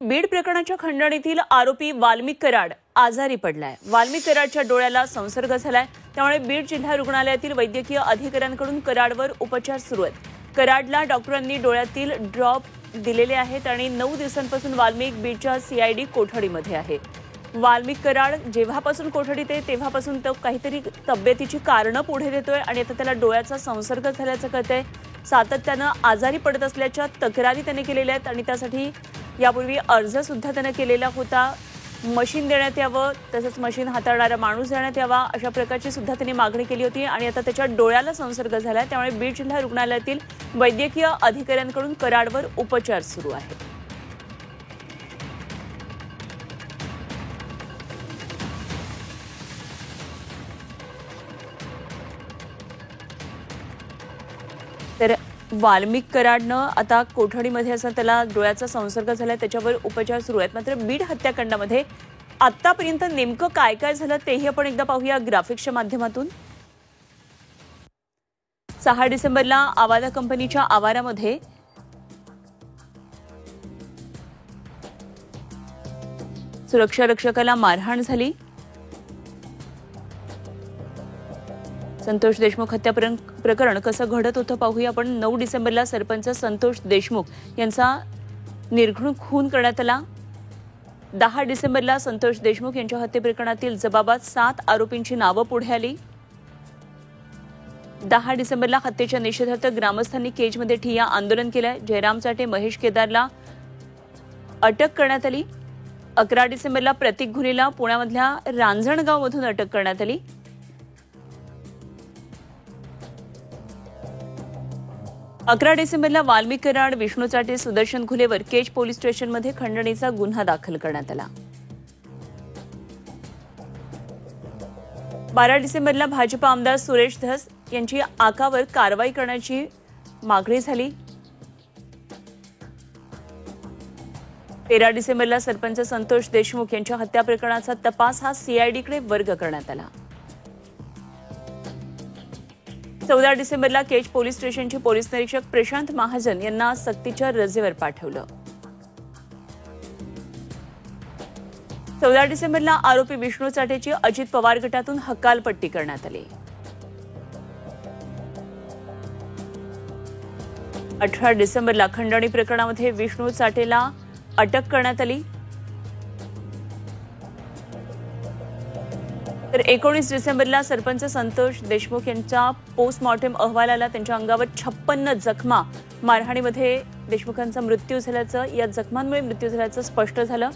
बीड प्रकरणाच्या खंडणीतील आरोपी वाल्मिक कराड आजारी पडलाय। वाल्मिक कराडच्या डोळ्याला संसर्ग झालाय, त्यामुळे बीड जिल्हा रुग्णालयातील वैद्यकीय अधिकाऱ्यांकडून कराडवर उपचार सुरू आहेत। कराडला डॉक्टरांनी डोळ्यातील ड्रॉप दिलेले आहेत आणि 9 दिवसांपासून वाल्मिक बीडच्या सीआयडी कोठडीमध्ये आहे। वाल्मिक कराड जेव्हापासून कोठडीत आहे तेव्हापासून तो काहीतरी तब्येतीची कारणं पुढे देतोय आणि आता त्याला डोळ्याचा संसर्ग झाल्याचं कळतंय। सातत्यानं आजारी पडत असल्याच्या तक्रारी त्याने केलेल्या आहेत आणि त्यासाठी यापूर्वी अर्ज सुद्धा त्याने केलेला होता। मशीन देण्यात यावं, तसंच मशीन हाताळणारा माणूस देण्यात यावा, अशा प्रकारची सुद्धा त्यांनी मागणी केली होती आणि आता त्याच्या डोळ्याला संसर्ग झालाय, त्यामुळे बीड जिल्हा रुग्णालयातील वैद्यकीय अधिकाऱ्यांकडून कराडवर उपचार सुरू आहेत। तर वाल्मिक कराडनं आता कोठडीमध्ये असं त्याला डोळ्याचा संसर्ग झालाय, त्याच्यावर उपचार सुरू आहेत। मात्र बीड हत्याकांडामध्ये आतापर्यंत नेमकं काय काय झालं तेही आपण एकदा पाहूया ग्राफिक्सच्या माध्यमातून। 6 डिसेंबरला आवाला कंपनीच्या आवारामध्ये सुरक्षा रक्षकाला मारहाण झाली। संतोष देशमुख हत्या प्रकरण कसं घडत होतं पाहूया आपण। 9 डिसेंबरला सरपंच संतोष देशमुख यांचा निर्घृण खून करण्यात आला। 10 डिसेंबरला संतोष देशमुख यांच्या हत्ये प्रकरणातील जबाबात 7 आरोपींची नावं पुढे आली। 10 डिसेंबरला हत्येच्या निषेधार्थ ग्रामस्थांनी केजमध्ये ठिय्या आंदोलन केलंय। जयराम चाटे, महेश केदारला अटक करण्यात आली। 11 डिसेंबरला प्रतीक घुलेला पुण्यामधल्या रांजणगावमधून अटक करण्यात आली। 11 डिसेंबरला वाल्मिक कराड, विष्णू चाटे, सुदर्शन घुलेवर केज पोलीस स्टेशनमध्ये खंडणीचा गुन्हा दाखल करण्यात आला। 12 डिसेंबरला भाजप आमदार सुरेश धस यांची आकावर कारवाई करण्याची मागणी झाली। 13 डिसेंबरला सरपंच संतोष देशमुख यांच्या हत्या प्रकरणाचा तपास हा सीआयडीकडे वर्ग करण्यात आला। 14 डिसेंबरला केज पोलीस स्टेशनचे पोलीस निरीक्षक प्रशांत महाजन यांना सक्तीच्या रजेवर पाठवलं। 14 डिसेंबरला आरोपी विष्णू चाटेची अजित पवार गटातून हकालपट्टी करण्यात आली। 18 डिसेंबरला खंडणी प्रकरणामध्ये विष्णू चाटेला अटक करण्यात आली। तर 19 डिसेंबरला सरपंच संतोष देशमुख यांचा पोस्टमॉर्टम अहवाल आला। त्यांच्या अंगावर 56 जखमा, मारहाणीमध्ये देशमुखांचा मृत्यू झाल्याचं, या जखमांमुळे मृत्यू झाल्याचं स्पष्ट झालं।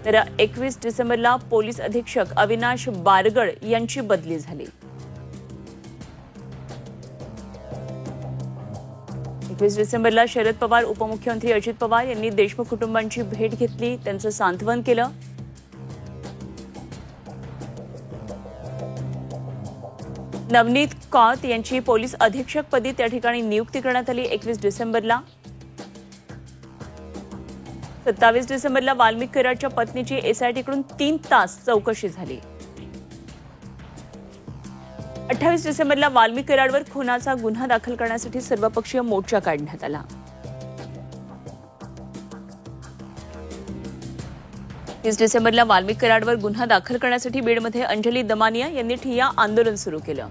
तर 21 डिसेंबरला पोलीस अधीक्षक अविनाश बारगड यांची बदली झाली। 21 डिसेंबरला शरद पवार, उपमुख्यमंत्री अजित पवार यांनी देशमुख कुटुंबांची भेट घेतली, त्यांचं सांत्वन केलं। नवनीत कौत यांची पोलीस अधीक्षकपदी त्या ठिकाणी नियुक्ती करण्यात आली 21 डिसेंबरला। 27 डिसेंबरला वाल्मिक कराडच्या पत्नीची एसआयटीकडून 3 तास चौकशी झाली। 28 डिसेंबरला वाल्मिक कराडवर खुनाचा गुन्हा दाखल करण्यासाठी सर्वपक्षीय मोर्चा काढण्यात आला। 30 डिसेंबरला वाल्मिक कराडवर गुन्हा दाखल करण्यासाठी बीडमध्ये अंजली दमानिया यांनी ठिय्या आंदोलन सुरू केलं।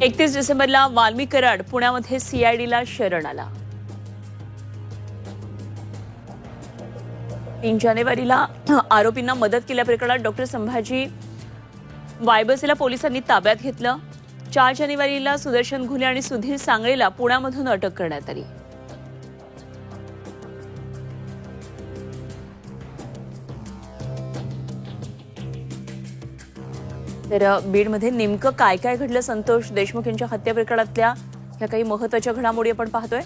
31 डिसेंबरला वाल्मिक कराड पुण्यामध्ये सीआयडीला शरण आला। 3 जानेवारीला आरोपींना मदत केल्याप्रकरणात डॉक्टर संभाजी वायबसेला पोलिसांनी ताब्यात घेतलं। 4 जानेवारीला सुदर्शन घुले आणि सुधीर सांगळेला पुण्यामधून अटक करण्यात आली। तर बीडमध्ये नेमकं काय काय घडलं संतोष देशमुख यांच्या हत्या प्रकरणातल्या ह्या काही महत्त्वाच्या घडामोडी आपण पाहतोय।